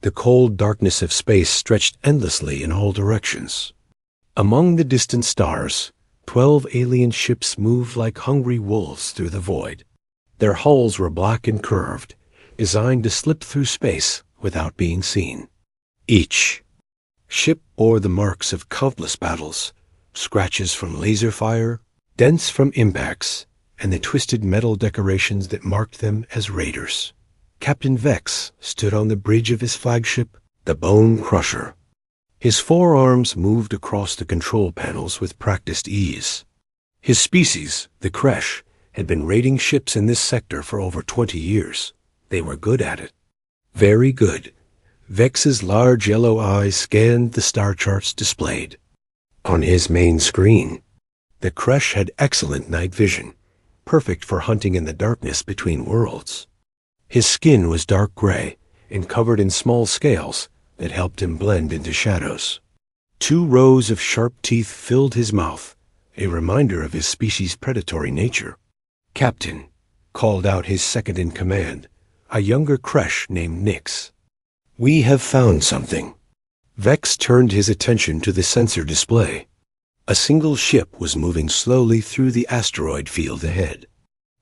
The cold darkness of space stretched endlessly in all directions. Among the distant stars, 12 alien ships moved like hungry wolves through the void. Their hulls were black and curved, designed to slip through space without being seen. Each ship bore the marks of countless battles, scratches from laser fire, dents from impacts, and the twisted metal decorations that marked them as raiders. Captain Vex stood on the bridge of his flagship, the Bone Crusher. His forearms moved across the control panels with practiced ease. His species, the Kresh, had been raiding ships in this sector for over 20 years. They were good at it. Very good. Vex's large yellow eyes scanned the star charts displayed. On his main screen, the Kresh had excellent night vision, perfect for hunting in the darkness between worlds. His skin was dark gray and covered in small scales that helped him blend into shadows. 2 rows of sharp teeth filled his mouth, a reminder of his species' predatory nature. "Captain," called out his second-in-command, a younger Kresh named Nyx. "We have found something." Vex turned his attention to the sensor display. A single ship was moving slowly through the asteroid field ahead.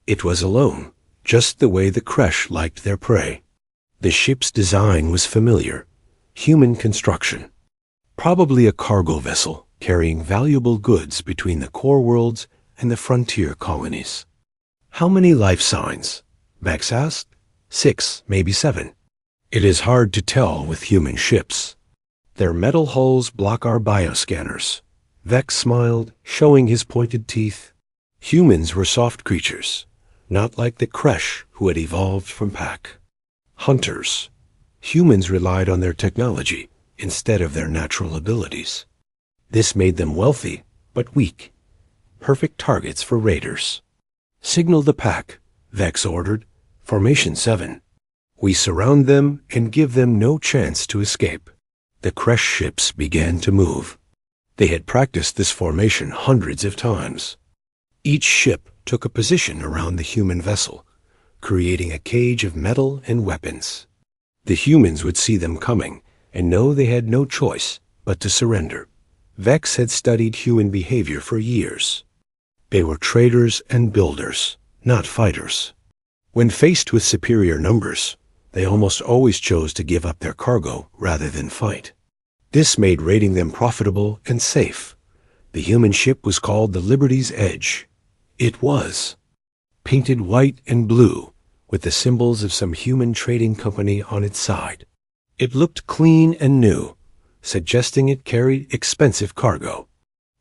It was alone, just the way the Kresh liked their prey. The ship's design was familiar, human construction. Probably a cargo vessel carrying valuable goods between the core worlds and the frontier colonies. "How many life signs?" Vex asked. 6, maybe 7. "It is hard to tell with human ships. Their metal hulls block our bioscanners." Vex smiled, showing his pointed teeth. Humans were soft creatures, not like the Kresh who had evolved from Pack. Hunters. Humans relied on their technology instead of their natural abilities. This made them wealthy, but weak. Perfect targets for raiders. "Signal the Pack," Vex ordered. "Formation 7. We surround them and give them no chance to escape." The Kresh ships began to move. They had practiced this formation hundreds of times. Each ship took a position around the human vessel, creating a cage of metal and weapons. The humans would see them coming and know they had no choice but to surrender. Vex had studied human behavior for years. They were traders and builders, not fighters. When faced with superior numbers, they almost always chose to give up their cargo rather than fight. This made raiding them profitable and safe. The human ship was called the Liberty's Edge. It was painted white and blue, with the symbols of some human trading company on its side. It looked clean and new, suggesting it carried expensive cargo.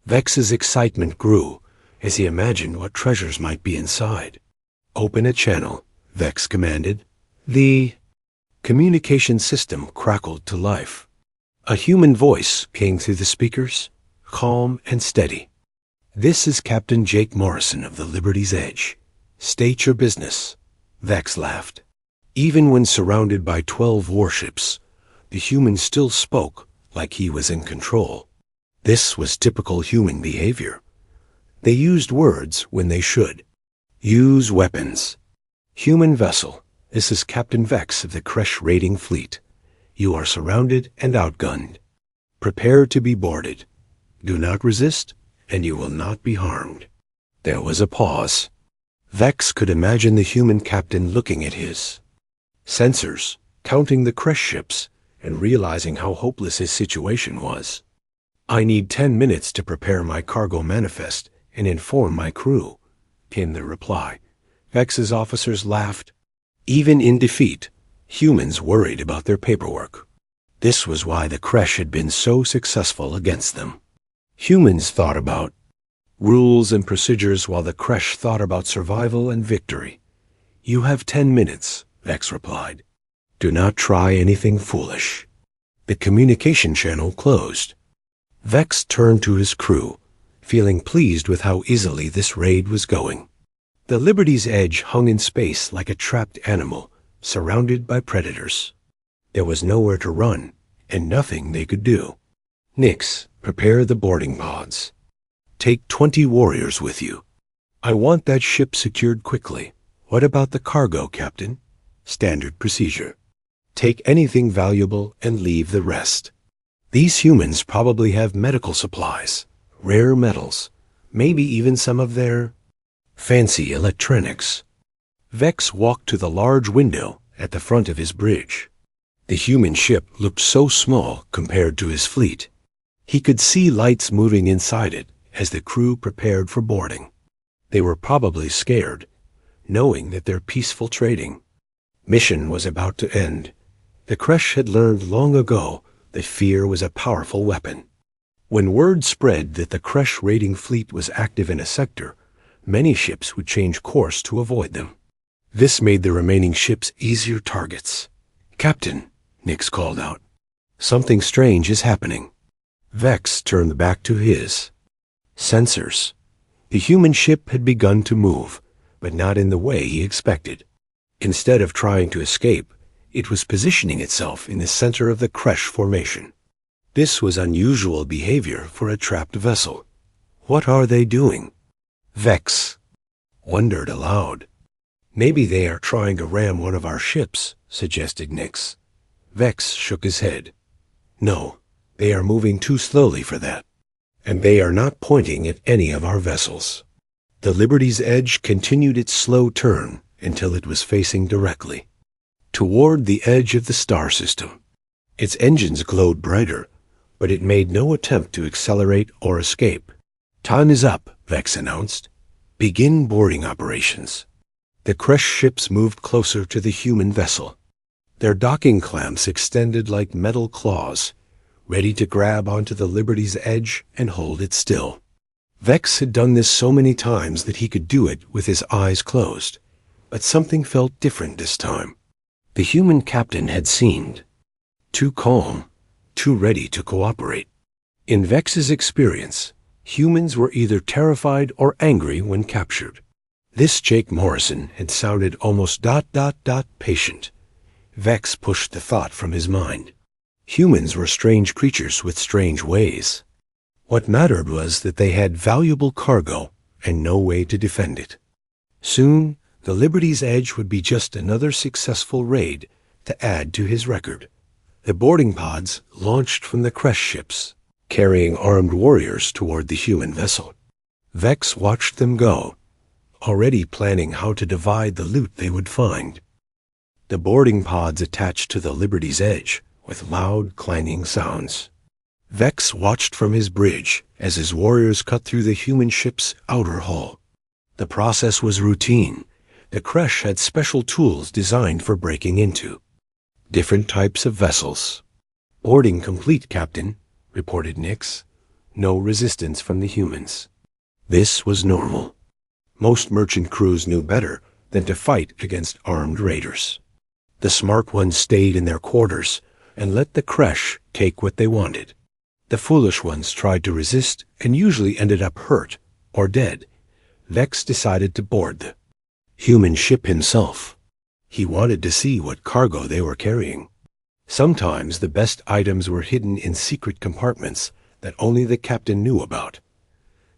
Vex's excitement grew as he imagined what treasures might be inside. "Open a channel," Vex commanded. The communication system crackled to life. A human voice came through the speakers, calm and steady. "This is Captain Jake Morrison of the Liberty's Edge. State your business." Vex laughed. Even when surrounded by 12 warships, the human still spoke like he was in control. This was typical human behavior. They used words when they should. "Use weapons." "Human vessel, this is Captain Vex of the Kresh raiding fleet. You are surrounded and outgunned. Prepare to be boarded. Do not resist, and you will not be harmed." There was a pause. Vex could imagine the human captain looking at his sensors, counting the Kresh ships, and realizing how hopeless his situation was. "I need 10 minutes to prepare my cargo manifest and inform my crew," came the reply. Vex's officers laughed. Even in defeat, humans worried about their paperwork. This was why the Kresh had been so successful against them. Humans thought about rules and procedures while the Kresh thought about survival and victory. "You have 10 minutes, Vex replied. "Do not try anything foolish." The communication channel closed. Vex turned to his crew, feeling pleased with how easily this raid was going. The Liberty's Edge hung in space like a trapped animal, surrounded by predators. There was nowhere to run, and nothing they could do. "Nyx, prepare the boarding pods. Take 20 warriors with you. I want that ship secured quickly. What about the cargo, Captain?" "Standard procedure." take anything valuable and leave the rest. These humans probably have medical supplies, rare metals, maybe even some of their fancy electronics. Vex walked to the large window at the front of his bridge. The human ship looked so small compared to his fleet. He could see lights moving inside it as the crew prepared for boarding. They were probably scared, knowing that their peaceful trading mission was about to end. The Kresh had learned long ago that fear was a powerful weapon. When word spread that the Kresh raiding fleet was active in a sector, many ships would change course to avoid them. This made the remaining ships easier targets. "Captain," Nix called out, "something strange is happening." Vex turned back to his sensors. The human ship had begun to move, but not in the way he expected. Instead of trying to escape, it was positioning itself in the center of the Kresh formation. This was unusual behavior for a trapped vessel. What are they doing? Vex wondered aloud. "Maybe they are trying to ram one of our ships," suggested Nix. Vex shook his head. "No, they are moving too slowly for that. And they are not pointing at any of our vessels." The Liberty's Edge continued its slow turn until it was facing directly toward the edge of the star system. Its engines glowed brighter, but it made no attempt to accelerate or escape. "Time is up," Vex announced. "Begin boarding operations." The Kresh ships moved closer to the human vessel. Their docking clamps extended like metal claws, ready to grab onto the Liberty's Edge and hold it still. Vex had done this so many times that he could do it with his eyes closed, but something felt different this time. The human captain had seemed too calm, too ready to cooperate. In Vex's experience, humans were either terrified or angry when captured. This Jake Morrison had sounded almost patient. Vex pushed the thought from his mind. Humans were strange creatures with strange ways. What mattered was that they had valuable cargo and no way to defend it. Soon, the Liberty's Edge would be just another successful raid to add to his record. The boarding pods launched from the Kresh ships, carrying armed warriors toward the human vessel. Vex watched them go, already planning how to divide the loot they would find. The boarding pods attached to the Liberty's Edge with loud, clanging sounds. Vex watched from his bridge as his warriors cut through the human ship's outer hull. The process was routine. The Kresh had special tools designed for breaking into different types of vessels. "Boarding complete, Captain," reported Nix. No resistance from the humans. This was normal. Most merchant crews knew better than to fight against armed raiders. The smart ones stayed in their quarters and let the Kresh take what they wanted. The foolish ones tried to resist and usually ended up hurt or dead. Vex decided to board the human ship himself. He wanted to see what cargo they were carrying. Sometimes the best items were hidden in secret compartments that only the captain knew about.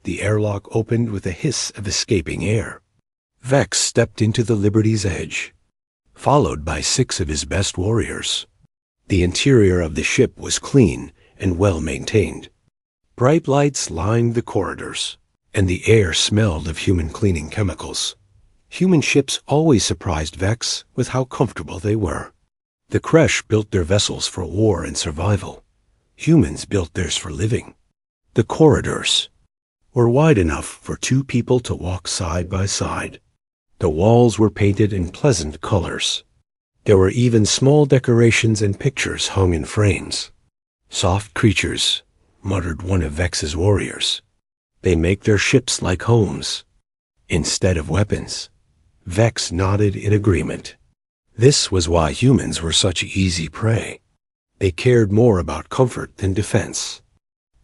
The airlock opened with a hiss of escaping air. Vex stepped into the Liberty's Edge, followed by 6 of his best warriors. The interior of the ship was clean and well maintained. Bright lights lined the corridors, and the air smelled of human cleaning chemicals. Human ships always surprised Vex with how comfortable they were. The Kresh built their vessels for war and survival. Humans built theirs for living. The corridors were wide enough for 2 people to walk side by side. The walls were painted in pleasant colors. There were even small decorations and pictures hung in frames. "Soft creatures," muttered one of Vex's warriors. "They make their ships like homes instead of weapons." Vex nodded in agreement. This was why humans were such easy prey. They cared more about comfort than defense.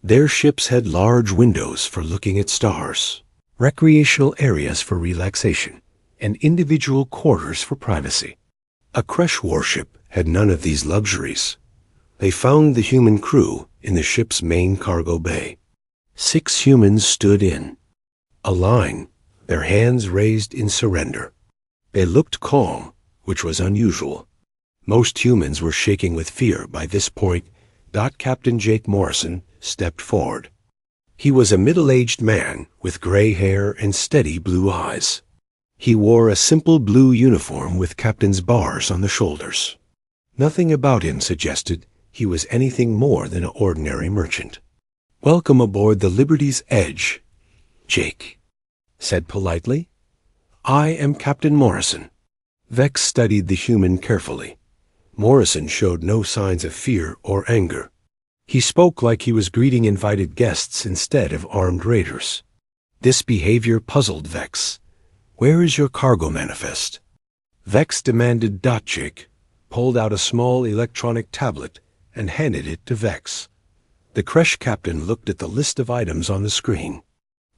Their ships had large windows for looking at stars, recreational areas for relaxation, and individual quarters for privacy. A Kresh warship had none of these luxuries. They found the human crew in the ship's main cargo bay. 6 humans stood in a line, their hands raised in surrender. They looked calm, which was unusual. Most humans were shaking with fear by this point. Captain Jake Morrison stepped forward. He was a middle-aged man with gray hair and steady blue eyes. He wore a simple blue uniform with captain's bars on the shoulders. Nothing about him suggested he was anything more than an ordinary merchant. "Welcome aboard the Liberty's Edge," Jake said politely. "I am Captain Morrison." Vex studied the human carefully. Morrison showed no signs of fear or anger. He spoke like he was greeting invited guests instead of armed raiders. This behavior puzzled Vex. "Where is your cargo manifest?" Vex demanded. Jake pulled out a small electronic tablet and handed it to Vex. The creche captain looked at the list of items on the screen.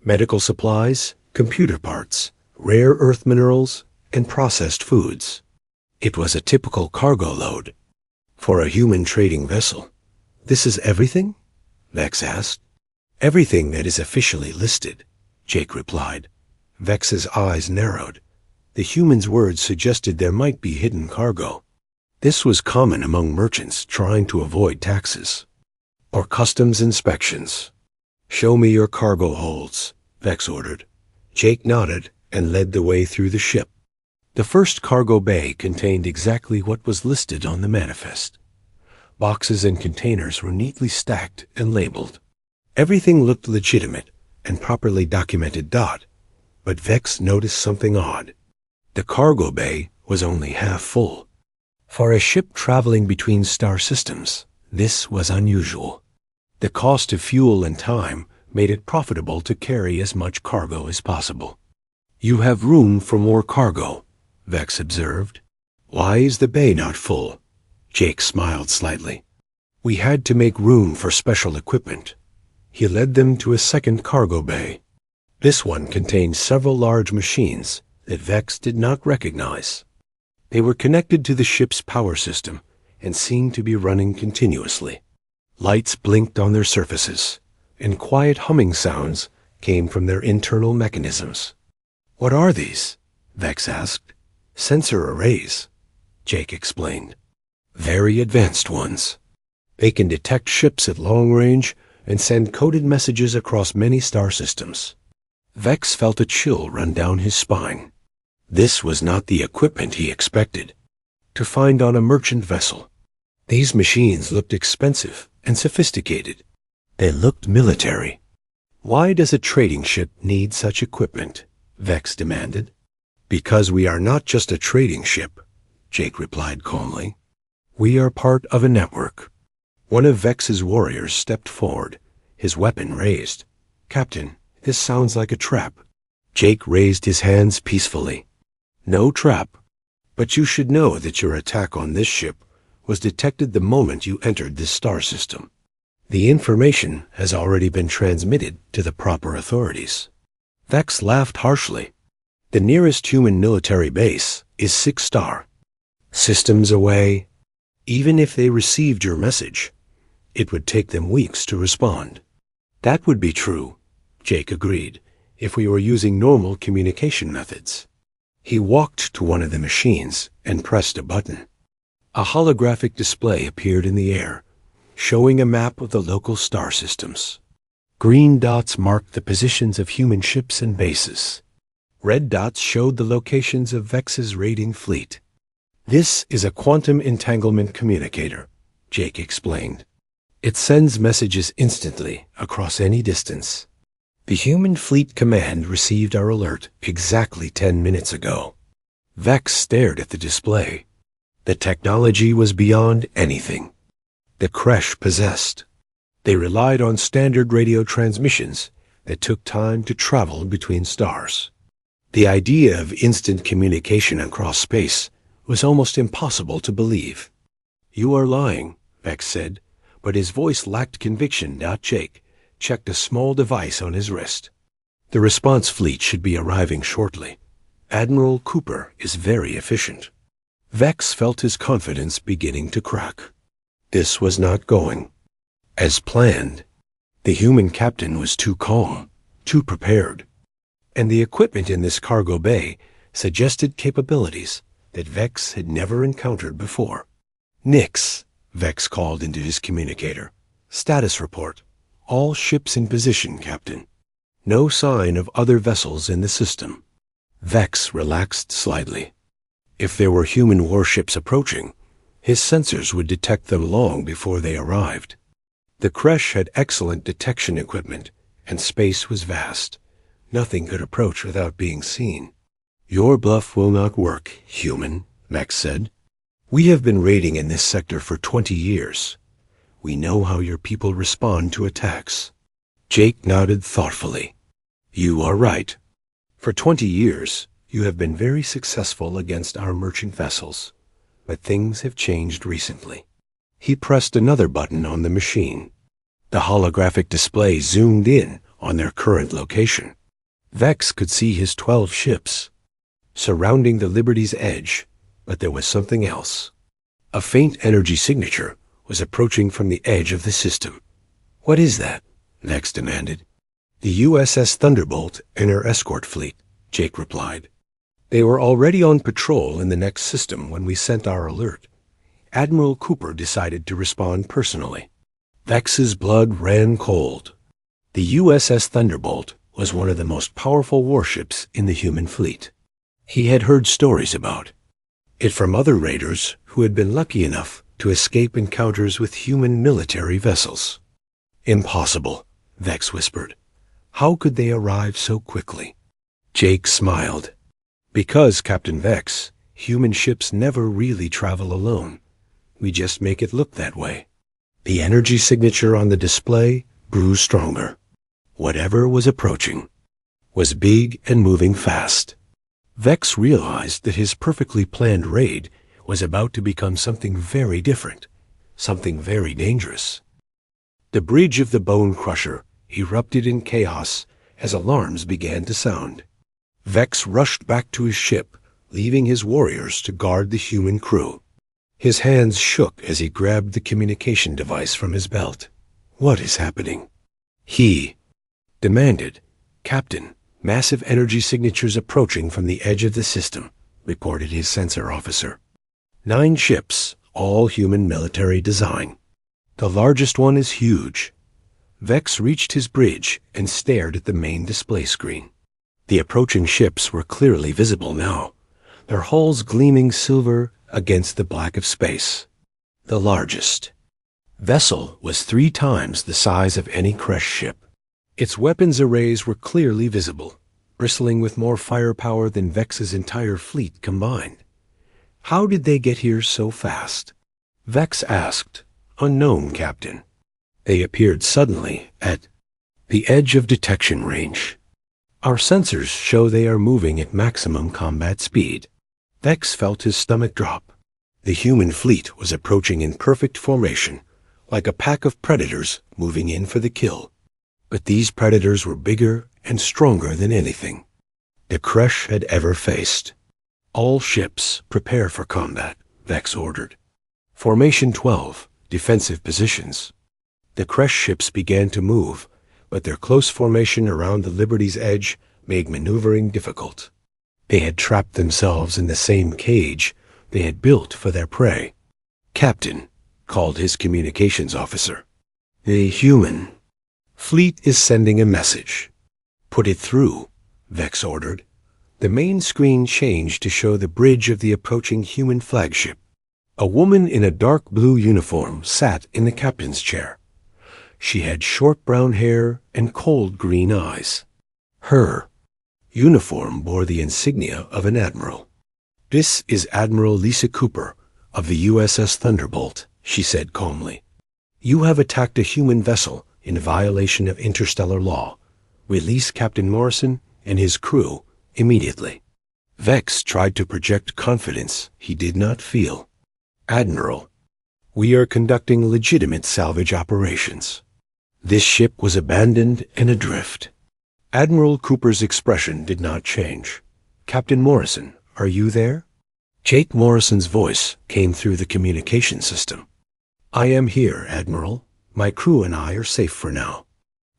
Medical supplies, computer parts, rare earth minerals, and processed foods. It was a typical cargo load for a human trading vessel. "This is everything?" Vex asked. "Everything that is officially listed," Jake replied. Vex's eyes narrowed. The human's words suggested there might be hidden cargo. This was common among merchants trying to avoid taxes or customs inspections. "Show me your cargo holds," Vex ordered. Jake nodded and led the way through the ship. The first cargo bay contained exactly what was listed on the manifest. Boxes and containers were neatly stacked and labeled. Everything looked legitimate and properly documented. But Vex noticed something odd. The cargo bay was only half full. For a ship traveling between star systems, this was unusual. The cost of fuel and time made it profitable to carry as much cargo as possible. "You have room for more cargo," Vex observed. "Why is the bay not full?" Jake smiled slightly. "We had to make room for special equipment." He led them to a second cargo bay. This one contained several large machines that Vex did not recognize. They were connected to the ship's power system and seemed to be running continuously. Lights blinked on their surfaces, and quiet humming sounds came from their internal mechanisms. "What are these?" Vex asked. "Sensor arrays," Jake explained. "Very advanced ones. They can detect ships at long range and send coded messages across many star systems." Vex felt a chill run down his spine. This was not the equipment he expected to find on a merchant vessel. These machines looked expensive and sophisticated. They looked military. "Why does a trading ship need such equipment?" Vex demanded. "Because we are not just a trading ship," Jake replied calmly. "We are part of a network." One of Vex's warriors stepped forward, his weapon raised. "Captain, this sounds like a trap." Jake raised his hands peacefully. "No trap, but you should know that your attack on this ship was detected the moment you entered this star system. The information has already been transmitted to the proper authorities." Vex laughed harshly. "The nearest human military base is 6 star systems away. Even if they received your message, it would take them weeks to respond." "That would be true," Jake agreed, "if we were using normal communication methods." He walked to one of the machines and pressed a button. A holographic display appeared in the air, showing a map of the local star systems. Green dots marked the positions of human ships and bases. Red dots showed the locations of Vex's raiding fleet. "This is a quantum entanglement communicator," Jake explained. "It sends messages instantly across any distance. The Human Fleet Command received our alert exactly 10 minutes ago." Vex stared at the display. The technology was beyond anything the creche possessed. They relied on standard radio transmissions that took time to travel between stars. The idea of instant communication across space was almost impossible to believe. "You are lying," Vex said, but his voice lacked conviction. Jake checked a small device on his wrist. "The response fleet should be arriving shortly. Admiral Cooper is very efficient." Vex felt his confidence beginning to crack. This was not going as planned. The human captain was too calm, too prepared, and the equipment in this cargo bay suggested capabilities that Vex had never encountered before. Nix, Vex called into his communicator. Status report. All ships in position, Captain. No sign of other vessels in the system. Vex relaxed slightly. If there were human warships approaching, his sensors would detect them long before they arrived. The creche had excellent detection equipment, and space was vast. Nothing could approach without being seen. Your bluff will not work, human, Vex said. We have been raiding in this sector for 20 years. We know how your people respond to attacks. Jake nodded thoughtfully. You are right. For 20 years, you have been very successful against our merchant vessels, but things have changed recently. He pressed another button on the machine. The holographic display zoomed in on their current location. Vex could see his 12 ships, surrounding the Liberty's edge, but there was something else. A faint energy signature was approaching from the edge of the system. What is that? Vex demanded. The USS Thunderbolt and her escort fleet, Jake replied. They were already on patrol in the next system when we sent our alert. Admiral Cooper decided to respond personally. Vex's blood ran cold. The USS Thunderbolt was one of the most powerful warships in the human fleet. He had heard stories about it from other raiders who had been lucky enough to escape encounters with human military vessels. Impossible, Vex whispered. How could they arrive so quickly? Jake smiled. Because, Captain Vex, human ships never really travel alone. We just make it look that way. The energy signature on the display grew stronger. Whatever was approaching was big and moving fast. Vex realized that his perfectly planned raid was about to become something very different, something very dangerous. The bridge of the Bone Crusher erupted in chaos as alarms began to sound. Vex rushed back to his ship, leaving his warriors to guard the human crew. His hands shook as he grabbed the communication device from his belt. What is happening? He demanded. Captain, massive energy signatures approaching from the edge of the system, reported his sensor officer. 9 ships, all human military design. The largest one is huge. Vex reached his bridge and stared at the main display screen. The approaching ships were clearly visible now, their hulls gleaming silver against the black of space. The largest vessel was 3 times the size of any creche ship. Its weapons arrays were clearly visible, bristling with more firepower than Vex's entire fleet combined. How did they get here so fast? Vex asked. Unknown, Captain. They appeared suddenly at the edge of detection range. Our sensors show they are moving at maximum combat speed. Vex felt his stomach drop. The human fleet was approaching in perfect formation, like a pack of predators moving in for the kill. But these predators were bigger and stronger than anything the creche had ever faced. All ships prepare for combat, Vex ordered. Formation 12, defensive positions. The creche ships began to move, but their close formation around the Liberty's edge made maneuvering difficult. They had trapped themselves in the same cage they had built for their prey. Captain, called his communications officer. The human fleet is sending a message. Put it through, Vex ordered. The main screen changed to show the bridge of the approaching human flagship. A woman in a dark blue uniform sat in the captain's chair. She had short brown hair and cold green eyes. Her uniform bore the insignia of an admiral. This is Admiral Lisa Cooper of the USS Thunderbolt, she said calmly. You have attacked a human vessel in violation of interstellar law. Release Captain Morrison and his crew immediately. Vex tried to project confidence he did not feel. Admiral, we are conducting legitimate salvage operations. This ship was abandoned and adrift. Admiral Cooper's expression did not change. Captain Morrison, are you there? Jake Morrison's voice came through the communication system. I am here, Admiral. My crew and I are safe for now.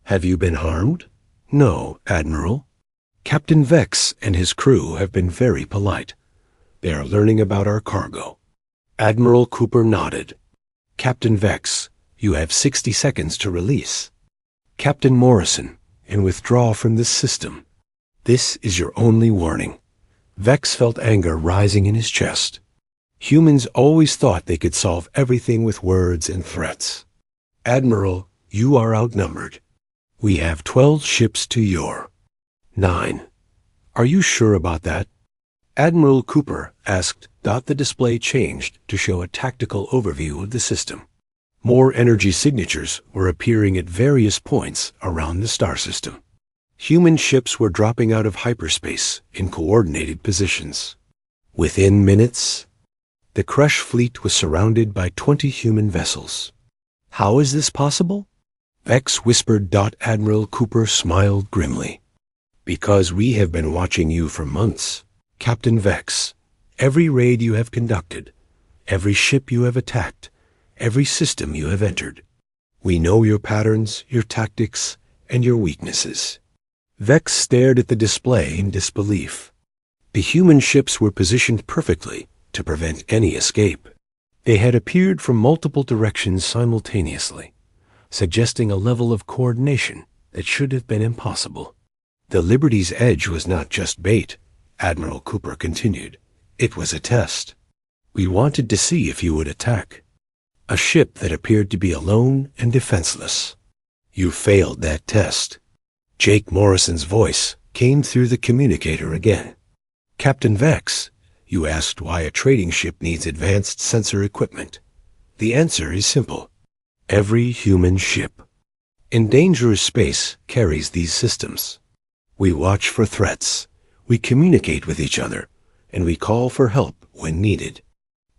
Have you been harmed? No, Admiral. Captain Vex and his crew have been very polite. They are learning about our cargo. Admiral Cooper nodded. Captain Vex, you have 60 seconds to release. Captain Morrison, and withdraw from this system. This is your only warning. Vex felt anger rising in his chest. Humans always thought they could solve everything with words and threats. Admiral, you are outnumbered. We have 12 ships to your 9. Are you sure about that? Admiral Cooper asked. The display changed to show a tactical overview of the system. More energy signatures were appearing at various points around the star system. Human ships were dropping out of hyperspace in coordinated positions. Within minutes, the Crush fleet was surrounded by 20 human vessels. How is this possible? Vex whispered. Admiral Cooper smiled grimly. Because we have been watching you for months, Captain Vex. Every raid you have conducted, every ship you have attacked, every system you have entered. We know your patterns, your tactics, and your weaknesses. Vex stared at the display in disbelief. The human ships were positioned perfectly to prevent any escape. They had appeared from multiple directions simultaneously, suggesting a level of coordination that should have been impossible. The Liberty's Edge was not just bait, Admiral Cooper continued. It was a test. We wanted to see if you would attack. A ship that appeared to be alone and defenseless. You failed that test. Jake Morrison's voice came through the communicator again. Captain Vex, you asked why a trading ship needs advanced sensor equipment. The answer is simple. Every human ship in dangerous space carries these systems. We watch for threats. We communicate with each other, and we call for help when needed.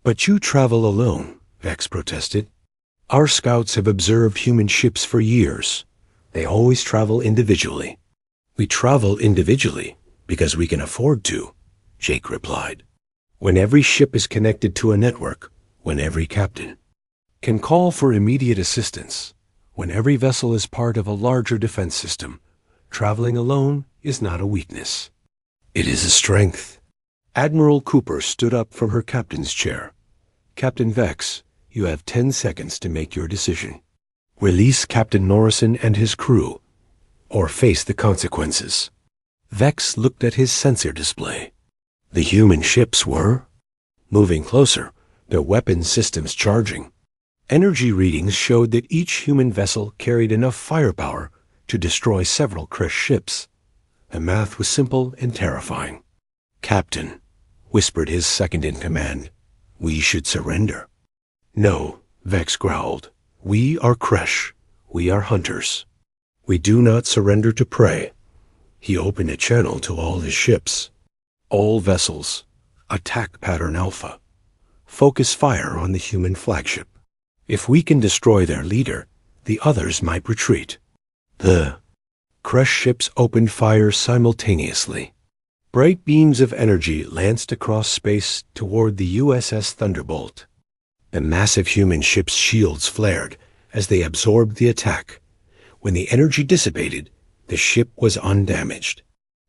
But you travel alone, Vex protested. Our scouts have observed human ships for years. They always travel individually. We travel individually because we can afford to, Jake replied. When every ship is connected to a network, when every captain can call for immediate assistance, when every vessel is part of a larger defense system, traveling alone is not a weakness. It is a strength. Admiral Cooper stood up from her captain's chair. Captain Vex, you have 10 seconds to make your decision. Release Captain Morrison and his crew, or face the consequences. Vex looked at his sensor display. The human ships were moving closer, their weapon systems charging. Energy readings showed that each human vessel carried enough firepower to destroy several Crush ships. The math was simple and terrifying. Captain, whispered his second-in-command, we should surrender. No, Vex growled. We are Crush. We are hunters. We do not surrender to prey. He opened a channel to all his ships. All vessels, attack pattern Alpha. Focus fire on the human flagship. If we can destroy their leader, the others might retreat. The Crush ships opened fire simultaneously. Bright beams of energy lanced across space toward the USS Thunderbolt. The massive human ship's shields flared as they absorbed the attack. When the energy dissipated, the ship was undamaged.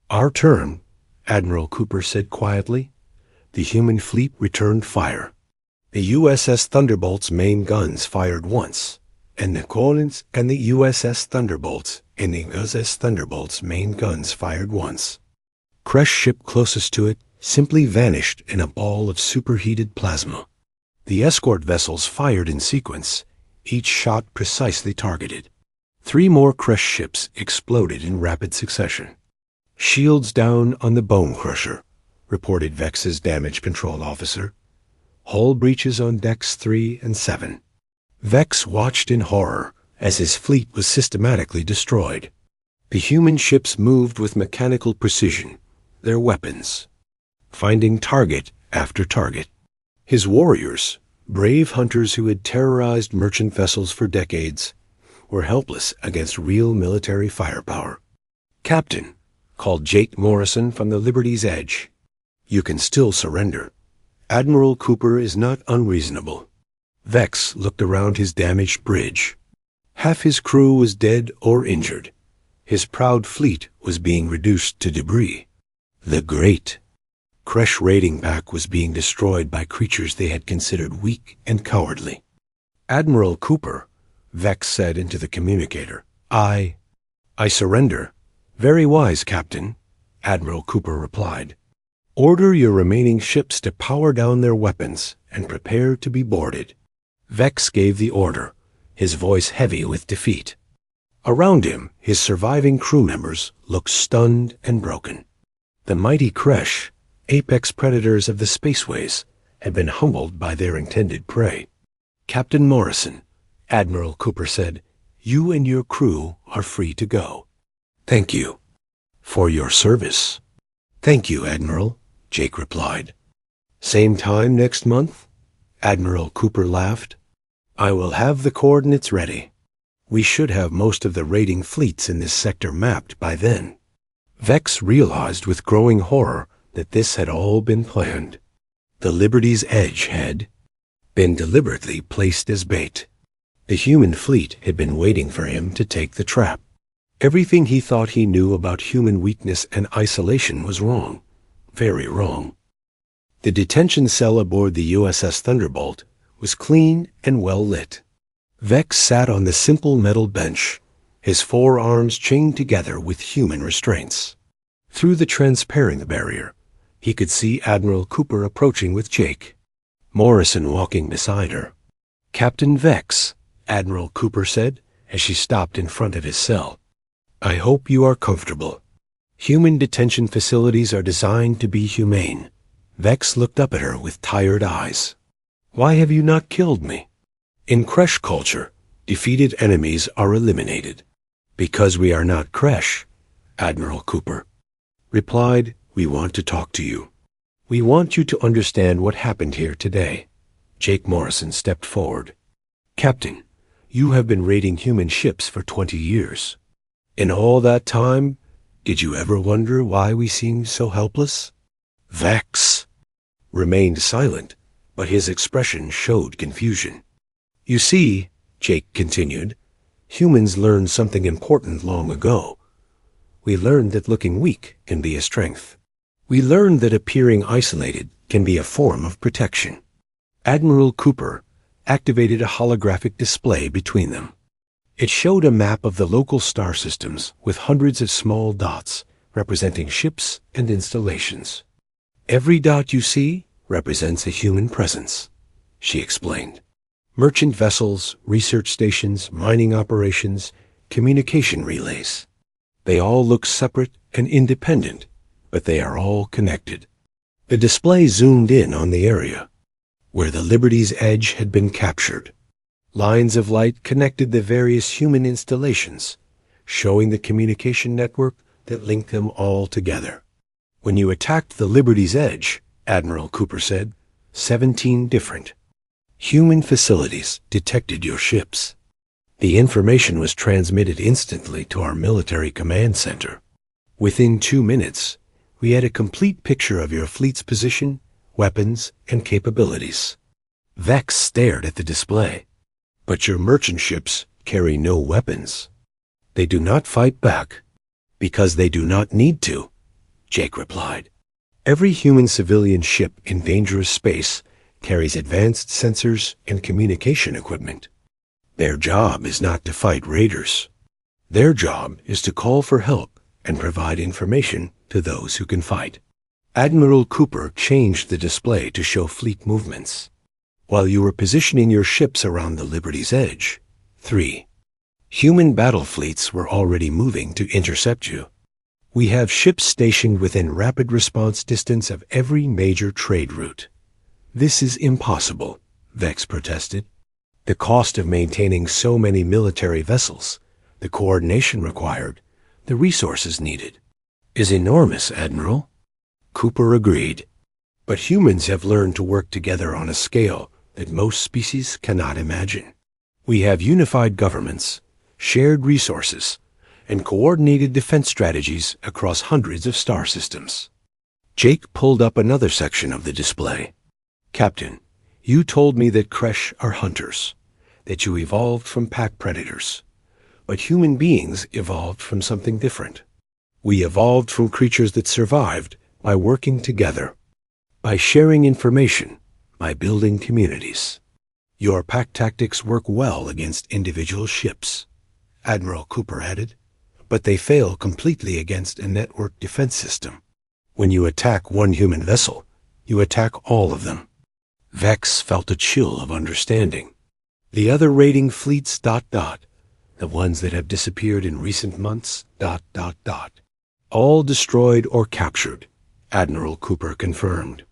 Our turn, Admiral Cooper said quietly. The human fleet returned fire. The USS Thunderbolt's main guns fired once, and the Collins and the USS Thunderbolt's main guns fired once. Crush ship closest to it simply vanished in a ball of superheated plasma. The escort vessels fired in sequence, each shot precisely targeted. 3 more Crush ships exploded in rapid succession. Shields down on the Bone Crusher, reported Vex's damage control officer. Hull breaches on decks 3 and 7. Vex watched in horror as his fleet was systematically destroyed. The human ships moved with mechanical precision, their weapons, finding target after target. His warriors, brave hunters who had terrorized merchant vessels for decades, were helpless against real military firepower. Captain, called Jake Morrison from the Liberty's Edge, you can still surrender. Admiral Cooper is not unreasonable. Vex looked around his damaged bridge. Half his crew was dead or injured. His proud fleet was being reduced to debris. The great Kresh raiding pack was being destroyed by creatures they had considered weak and cowardly. Admiral Cooper, Vex said into the communicator, I surrender. Very wise, Captain, Admiral Cooper replied. Order your remaining ships to power down their weapons and prepare to be boarded. Vex gave the order, his voice heavy with defeat. Around him, his surviving crew members looked stunned and broken. The mighty Kresh, apex predators of the spaceways, had been humbled by their intended prey. Captain Morrison, Admiral Cooper said, you and your crew are free to go. Thank you for your service. Thank you, Admiral, Jake replied. Same time next month? Admiral Cooper laughed. I will have the coordinates ready. We should have most of the raiding fleets in this sector mapped by then. Vex realized with growing horror that this had all been planned. The Liberty's Edge had been deliberately placed as bait. The human fleet had been waiting for him to take the trap. Everything he thought he knew about human weakness and isolation was wrong. Very wrong. The detention cell aboard the USS Thunderbolt was clean and well lit. Vex sat on the simple metal bench, his forearms chained together with human restraints. Through the transparent barrier, he could see Admiral Cooper approaching with Jake, Morrison walking beside her. Captain Vex, Admiral Cooper said as she stopped in front of his cell. I hope you are comfortable. Human detention facilities are designed to be humane. Vex looked up at her with tired eyes. Why have you not killed me? In Kresh culture, defeated enemies are eliminated. Because we are not Kresh, Admiral Cooper replied, we want to talk to you. We want you to understand what happened here today. Jake Morrison stepped forward. Captain, you have been raiding human ships for 20 years. In all that time, did you ever wonder why we seemed so helpless? Vex remained silent, but his expression showed confusion. You see, Jake continued, humans learned something important long ago. We learned that looking weak can be a strength. We learned that appearing isolated can be a form of protection. Admiral Cooper activated a holographic display between them. It showed a map of the local star systems with hundreds of small dots representing ships and installations. Every dot you see represents a human presence, she explained. Merchant vessels, research stations, mining operations, communication relays. They all look separate and independent, but they are all connected. The display zoomed in on the area where the Liberty's Edge had been captured. Lines of light connected the various human installations, showing the communication network that linked them all together. When you attacked the Liberty's Edge, Admiral Cooper said, 17 different human facilities detected your ships. The information was transmitted instantly to our military command center. Within 2 minutes, we had a complete picture of your fleet's position, weapons, and capabilities. Vex stared at the display. But your merchant ships carry no weapons. They do not fight back because they do not need to, Jake replied. Every human civilian ship in dangerous space carries advanced sensors and communication equipment. Their job is not to fight raiders. Their job is to call for help and provide information to those who can fight. Admiral Cooper changed the display to show fleet movements. While you were positioning your ships around the Liberty's Edge, 3 human battle fleets were already moving to intercept you. We have ships stationed within rapid response distance of every major trade route. This is impossible, Vex protested. The cost of maintaining so many military vessels, the coordination required, the resources needed, is enormous, Admiral. Cooper agreed. But humans have learned to work together on a scale that most species cannot imagine. We have unified governments, shared resources, and coordinated defense strategies across hundreds of star systems. Jake pulled up another section of the display. Captain, you told me that Kresh are hunters, that you evolved from pack predators. But human beings evolved from something different. We evolved from creatures that survived by working together. By sharing information, by building communities. Your pack tactics work well against individual ships, Admiral Cooper added, but they fail completely against a network defense system. When you attack one human vessel, you attack all of them. Vex felt a chill of understanding. The other raiding fleets ... the ones that have disappeared in recent months ... all destroyed or captured, Admiral Cooper confirmed.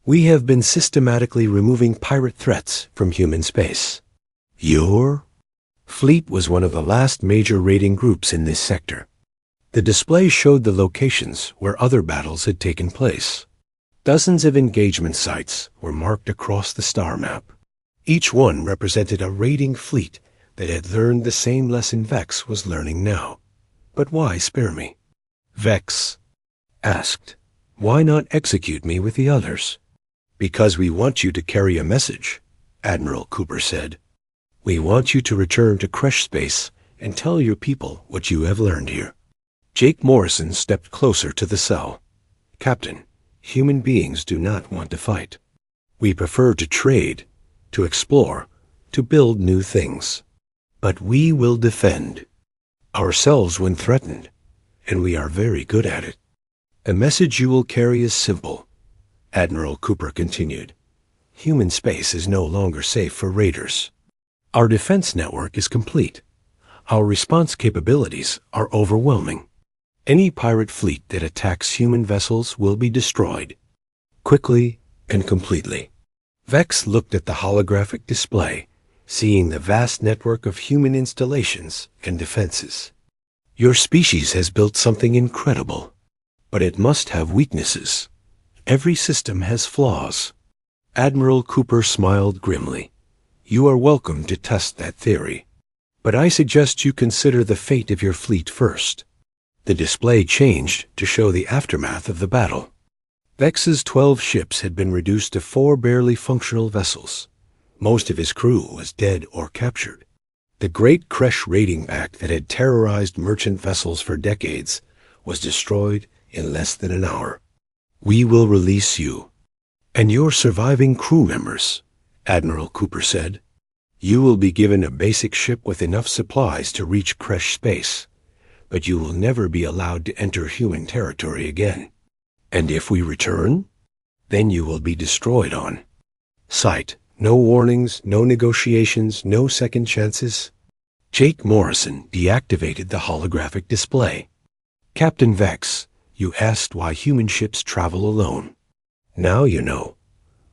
We have been systematically removing pirate threats from human space. Your fleet was one of the last major raiding groups in this sector. The display showed the locations where other battles had taken place. Dozens of engagement sites were marked across the star map. Each one represented a raiding fleet that had learned the same lesson Vex was learning now. But why spare me? Vex asked, why not execute me with the others? Because we want you to carry a message, Admiral Cooper said. We want you to return to Kresh space and tell your people what you have learned here. Jake Morrison stepped closer to the cell. Captain, human beings do not want to fight. We prefer to trade, to explore, to build new things. But we will defend ourselves when threatened, and we are very good at it. A message you will carry is simple, Admiral Cooper continued. Human space is no longer safe for raiders. Our defense network is complete. Our response capabilities are overwhelming. Any pirate fleet that attacks human vessels will be destroyed, quickly and completely. Vex looked at the holographic display, seeing the vast network of human installations and defenses. Your species has built something incredible, but it must have weaknesses. Every system has flaws. Admiral Cooper smiled grimly. You are welcome to test that theory, but I suggest you consider the fate of your fleet first. The display changed to show the aftermath of the battle. Vex's 12 ships had been reduced to 4 barely functional vessels. Most of his crew was dead or captured. The great Kresh raiding pack that had terrorized merchant vessels for decades was destroyed in less than an hour. We will release you and your surviving crew members, Admiral Cooper said. You will be given a basic ship with enough supplies to reach Kresh space, but you will never be allowed to enter human territory again. And if we return, then you will be destroyed on sight. No warnings, no negotiations, no second chances. Jake Morrison deactivated the holographic display. Captain Vex, you asked why human ships travel alone. Now you know.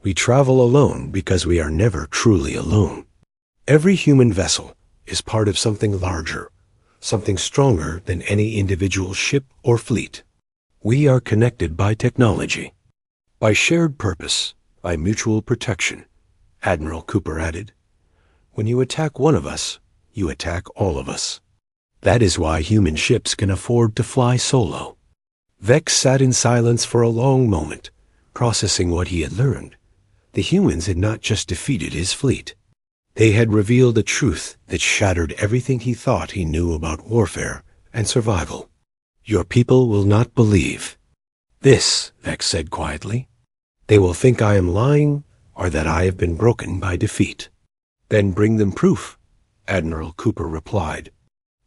We travel alone because we are never truly alone. Every human vessel is part of something larger, something stronger than any individual ship or fleet. We are connected by technology, by shared purpose, by mutual protection, Admiral Cooper added. When you attack one of us, you attack all of us. That is why human ships can afford to fly solo. Vex sat in silence for a long moment, processing what he had learned. The humans had not just defeated his fleet. They had revealed a truth that shattered everything he thought he knew about warfare and survival. Your people will not believe this, Vex said quietly. They will think I am lying or that I have been broken by defeat. Then bring them proof, Admiral Cooper replied.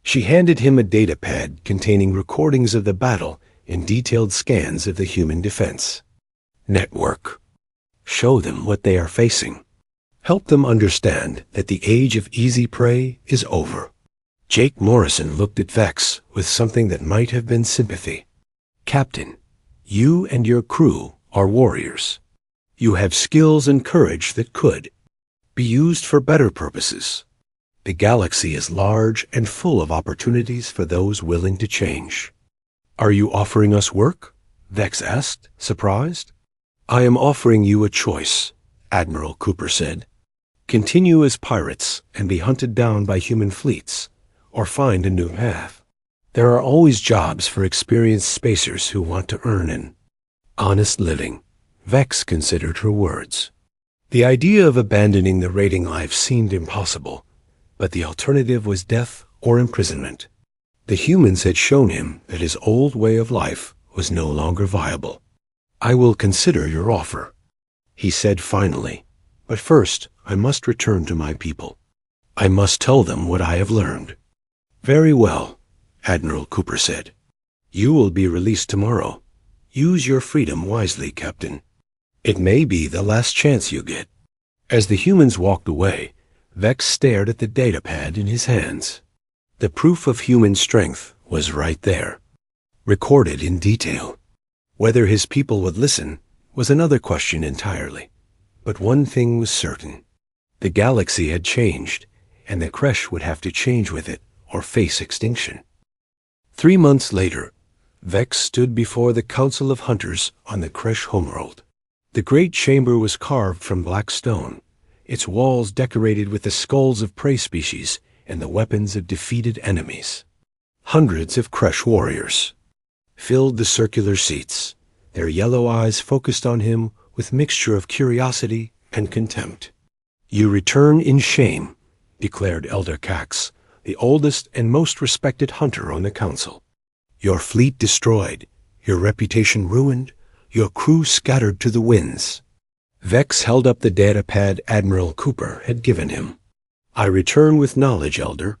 She handed him a data pad containing recordings of the battle and detailed scans of the human defense network. Show them what they are facing. Help them understand that the age of easy prey is over. Jake Morrison looked at Vex with something that might have been sympathy. Captain, you and your crew are warriors. You have skills and courage that could be used for better purposes. The galaxy is large and full of opportunities for those willing to change. Are you offering us work? Vex asked, surprised. I am offering you a choice, Admiral Cooper said. Continue as pirates and be hunted down by human fleets, or find a new path. There are always jobs for experienced spacers who want to earn an honest living. Vex considered her words. The idea of abandoning the raiding life seemed impossible, but the alternative was death or imprisonment. The humans had shown him that his old way of life was no longer viable. I will consider your offer, he said finally. But first, I must return to my people. I must tell them what I have learned. Very well, Admiral Cooper said. You will be released tomorrow. Use your freedom wisely, Captain. It may be the last chance you get. As the humans walked away, Vex stared at the datapad in his hands. The proof of human strength was right there, recorded in detail. Whether his people would listen was another question entirely. But one thing was certain. The galaxy had changed, and the Kresh would have to change with it or face extinction. 3 months later, Vex stood before the Council of Hunters on the Kresh homeworld. The great chamber was carved from black stone, its walls decorated with the skulls of prey species and the weapons of defeated enemies. Hundreds of Kresh warriors filled the circular seats, their yellow eyes focused on him with mixture of curiosity and contempt. You return in shame, declared Elder Cax, the oldest and most respected hunter on the council. Your fleet destroyed, your reputation ruined, your crew scattered to the winds. Vex held up the datapad Admiral Cooper had given him. I return with knowledge, Elder,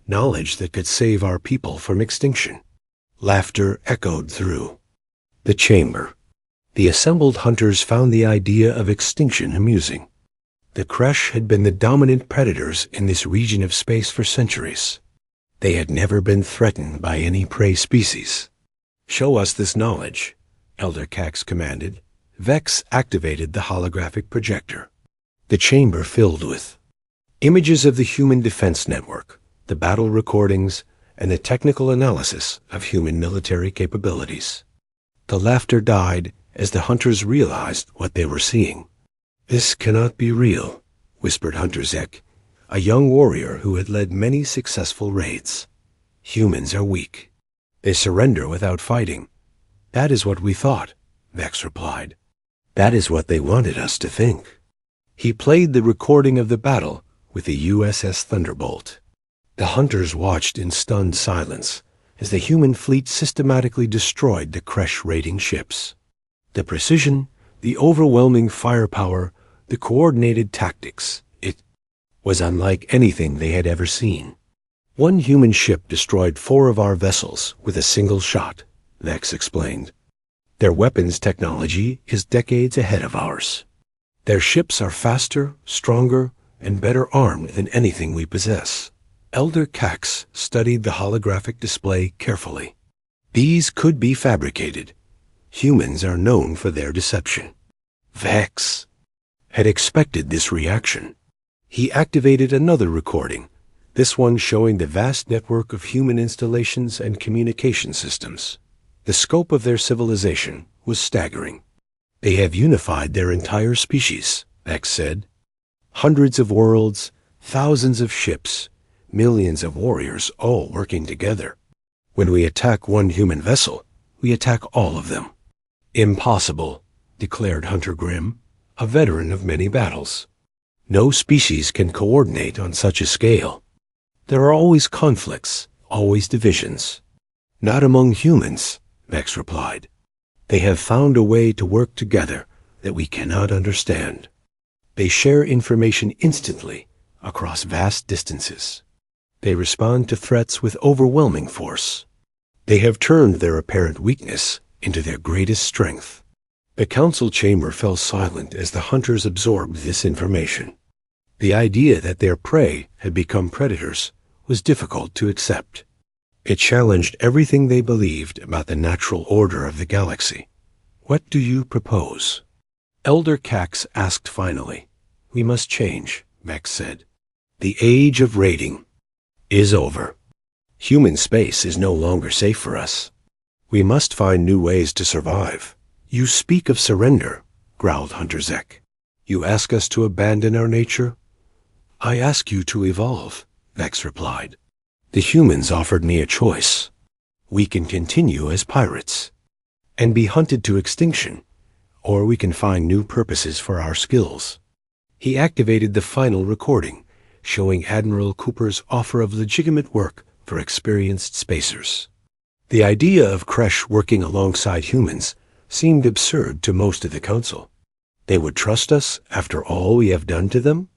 knowledge that could save our people from extinction. Laughter echoed through the chamber. The assembled hunters found the idea of extinction amusing. The Kresh had been the dominant predators in this region of space for centuries. They had never been threatened by any prey species. Show us this knowledge, Elder Cax commanded. Vex activated the holographic projector. The chamber filled with images of the Human Defense Network, the battle recordings, and the technical analysis of human military capabilities. The laughter died as the hunters realized what they were seeing. This cannot be real, whispered Hunter Zek, a young warrior who had led many successful raids. Humans are weak. They surrender without fighting. That is what we thought, Vex replied. That is what they wanted us to think. He played the recording of the battle with the USS Thunderbolt. The hunters watched in stunned silence as the human fleet systematically destroyed the Kresh raiding ships. The precision, the overwhelming firepower, the coordinated tactics, it was unlike anything they had ever seen. One human ship destroyed 4 of our vessels with a single shot, Vex explained. Their weapons technology is decades ahead of ours. Their ships are faster, stronger, and better armed than anything we possess. Elder Cax studied the holographic display carefully. These could be fabricated. Humans are known for their deception. Vex had expected this reaction. He activated another recording, this one showing the vast network of human installations and communication systems. The scope of their civilization was staggering. They have unified their entire species, Vex said. Hundreds of worlds, thousands of ships, millions of warriors all working together. When we attack one human vessel, we attack all of them. Impossible, declared Hunter Grimm, a veteran of many battles. No species can coordinate on such a scale. There are always conflicts, always divisions. Not among humans, Vex replied. They have found a way to work together that we cannot understand. They share information instantly across vast distances. They respond to threats with overwhelming force. They have turned their apparent weakness into their greatest strength. The council chamber fell silent as the hunters absorbed this information. The idea that their prey had become predators was difficult to accept. It challenged everything they believed about the natural order of the galaxy. What do you propose? Elder Cax asked finally. We must change, Vex said. The age of raiding is over. Human space is no longer safe for us. We must find new ways to survive. You speak of surrender, growled Hunter Zek. You ask us to abandon our nature? I ask you to evolve, Vex replied. The humans offered me a choice. We can continue as pirates and be hunted to extinction, or we can find new purposes for our skills. He activated the final recording, showing Admiral Cooper's offer of legitimate work for experienced spacers. The idea of Kresh working alongside humans seemed absurd to most of the council. They would trust us after all we have done to them?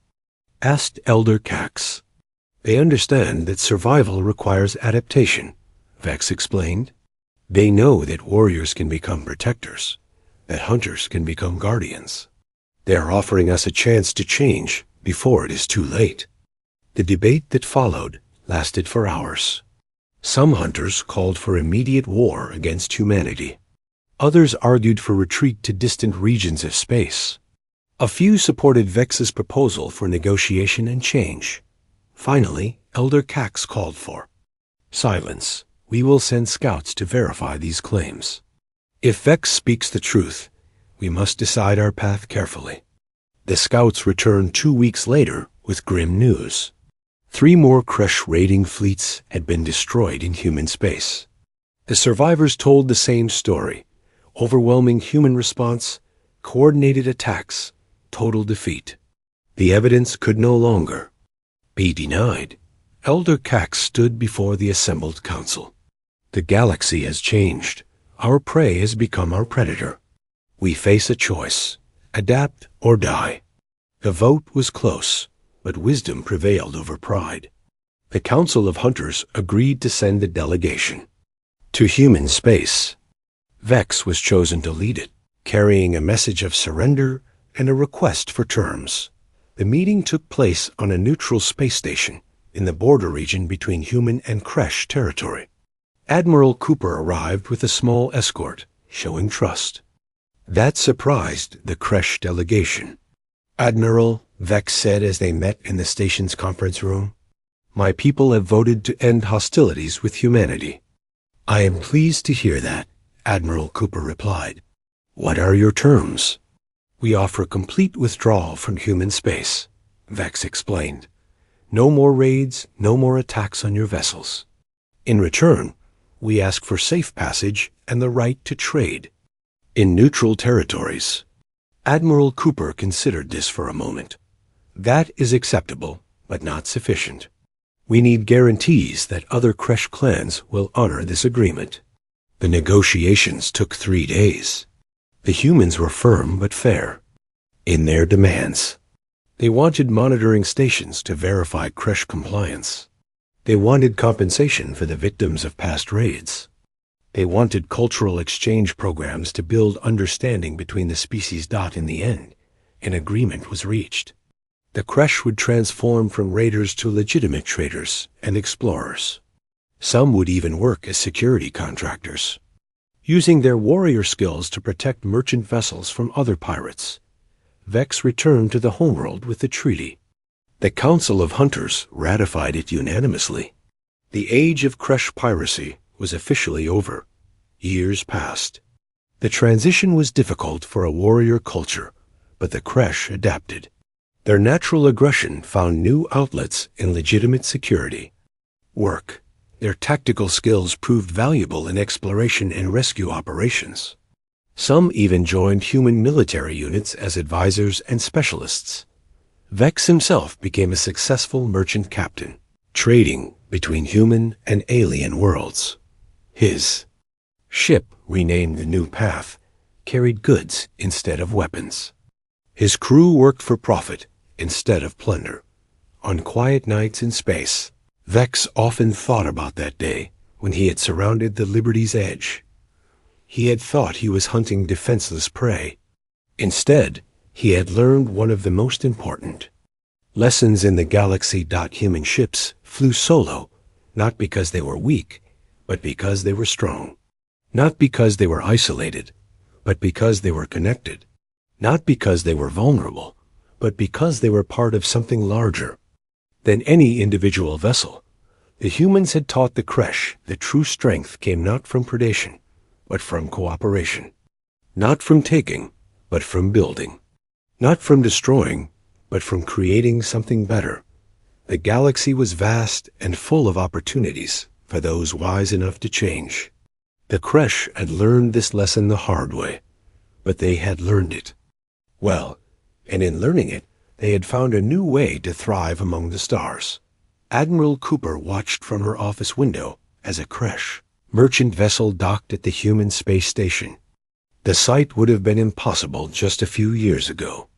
Asked Elder Cax. They understand that survival requires adaptation, Vex explained. They know that warriors can become protectors, that hunters can become guardians. They are offering us a chance to change before it is too late. The debate that followed lasted for hours. Some hunters called for immediate war against humanity. Others argued for retreat to distant regions of space. A few supported Vex's proposal for negotiation and change. Finally, Elder Cax called for silence. We will send scouts to verify these claims. If Vex speaks the truth, we must decide our path carefully. The scouts returned 2 weeks later with grim news. 3 more Kresh raiding fleets had been destroyed in human space. The survivors told the same story. Overwhelming human response, coordinated attacks, total defeat. The evidence could no longer be denied. Elder Cax stood before the assembled council. The galaxy has changed. Our prey has become our predator. We face a choice, adapt or die. The vote was close, but wisdom prevailed over pride. The Council of Hunters agreed to send a delegation to human space. Vex was chosen to lead it, carrying a message of surrender and a request for terms. The meeting took place on a neutral space station in the border region between human and Kresh territory. Admiral Cooper arrived with a small escort, showing trust. That surprised the Kresh delegation. Admiral, Vex said as they met in the station's conference room, my people have voted to end hostilities with humanity. I am pleased to hear that, Admiral Cooper replied. What are your terms? We offer complete withdrawal from human space, Vex explained. No more raids, no more attacks on your vessels. In return, we ask for safe passage and the right to trade in neutral territories. Admiral Cooper considered this for a moment. That is acceptable, but not sufficient. We need guarantees that other Kresh clans will honor this agreement. The negotiations took 3 days. The humans were firm but fair in their demands. They wanted monitoring stations to verify Kresh compliance. They wanted compensation for the victims of past raids. They wanted cultural exchange programs to build understanding between the species. In the end, an agreement was reached. The Kresh would transform from raiders to legitimate traders and explorers. Some would even work as security contractors, using their warrior skills to protect merchant vessels from other pirates. Vex returned to the homeworld with the treaty. The Council of Hunters ratified it unanimously. The age of Kresh piracy was officially over. Years passed. The transition was difficult for a warrior culture, but the Kresh adapted. Their natural aggression found new outlets in legitimate security. Work. Their tactical skills proved valuable in exploration and rescue operations. Some even joined human military units as advisors and specialists. Vex himself became a successful merchant captain, trading between human and alien worlds. His ship, renamed the New Path, carried goods instead of weapons. His crew worked for profit instead of plunder. On quiet nights in space, Vex often thought about that day when he had surrounded the Liberty's edge. He had thought he was hunting defenseless prey. Instead, he had learned one of the most important lessons in the galaxy. Human ships flew solo, not because they were weak, but because they were strong. Not because they were isolated, but because they were connected. Not because they were vulnerable, but because they were part of something larger than any individual vessel. The humans had taught the Kresh that true strength came not from predation, but from cooperation. Not from taking, but from building. Not from destroying, but from creating something better. The galaxy was vast and full of opportunities for those wise enough to change. The Kresh had learned this lesson the hard way, but they had learned it well, and in learning it, they had found a new way to thrive among the stars. Admiral Cooper watched from her office window as a Kresh merchant vessel docked at the human space station. The sight would have been impossible just a few years ago.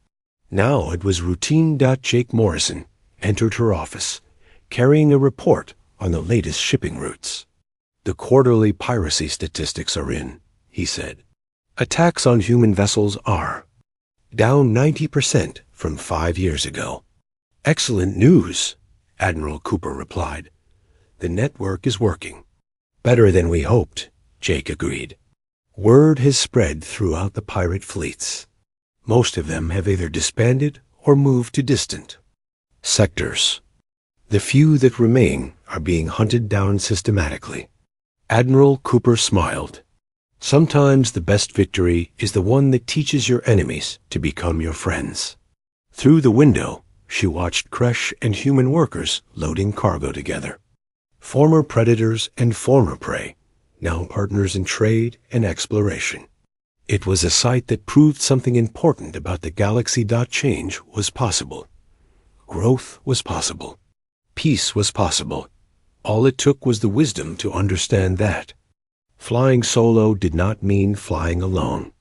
Now it was routine. Jake Morrison entered her office, carrying a report on the latest shipping routes. The quarterly piracy statistics are in, he said. Attacks on human vessels are down 90% from 5 years ago. Excellent news, Admiral Cooper replied. The network is working. Better than we hoped, Jake agreed. Word has spread throughout the pirate fleets. Most of them have either disbanded or moved to distant sectors. The few that remain are being hunted down systematically. Admiral Cooper smiled. Sometimes the best victory is the one that teaches your enemies to become your friends. Through the window, she watched Kresh and human workers loading cargo together. Former predators and former prey, now partners in trade and exploration. It was a sight that proved something important about the galaxy. Change was possible. Growth was possible. Peace was possible. All it took was the wisdom to understand that. Flying solo did not mean flying alone.